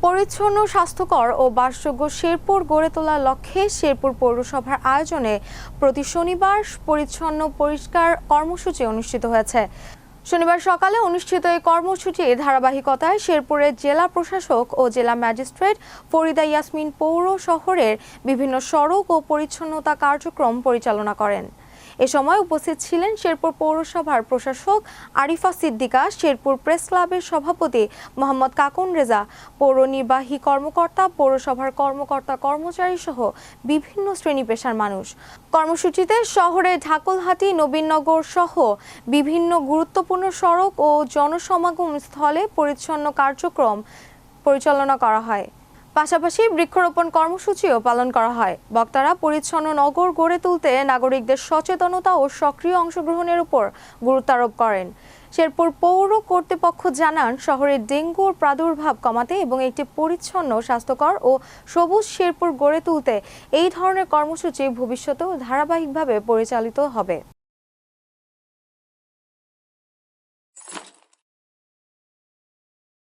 পরিচ্ছন্ন, স্বাস্থ্যকর ও বাসযোগ্য শেরপুর গড়ে তোলার লক্ষ্যে শেরপুর পৌরসভার আয়োজনে প্রতি শনিবার পরিচ্ছন্ন পরিষ্কার কর্মসূচি অনুষ্ঠিত হয়েছে। শনিবার সকালে অনুষ্ঠিত এই কর্মসূচির ধারাবাহিকতায় শেরপুরের জেলা প্রশাসক ও জেলা ম্যাজিস্ট্রেট ফরিদা ইয়াসমিন পৌর শহরের বিভিন্ন সড়ক ও পরিচ্ছন্নতা কার্যক্রম পরিচালনা করেন। এ সময় উপস্থিত ছিলেন শেরপুর পৌরসভার প্রশাসক আরিফা সিদ্দিকা, শেরপুর প্রেস ক্লাবের সভাপতি মোহাম্মদ কাকুন রেজা, পৌর নির্বাহী কর্মকর্তা, পৌরসভার কর্মকর্তা কর্মচারী সহ বিভিন্ন শ্রেণী পেশার মানুষ। কর্মসূচিতে শহরের ঢাকুলহাটি, নবীনগর সহ বিভিন্ন গুরুত্বপূর্ণ সড়ক ও জনসমাগম স্থলে পরিচ্ছন্ন কার্যক্রম পরিচালনা করা হয়। পাশাপাশি বৃক্ষরোপণ কর্মসূচিও পালন করা হয়। বক্তারা পরিচ্ছন্ন নগর গড়ে তুলতে নাগরিকদের সচেতনতা ও সক্রিয় অংশগ্রহণের উপর গুরুত্ব আরোপ করেন। শেরপুর পৌর কর্তৃপক্ষ জানান, শহরে ডেঙ্গুর প্রাদুর্ভাব কমাতে এবং একটি পরিচ্ছন্ন, স্বাস্থ্যকর ও সবুজ শেরপুর গড়ে তুলতে এই ধরনের কর্মসূচি ভবিষ্যতেও ধারাবাহিকভাবে পরিচালিত হবে।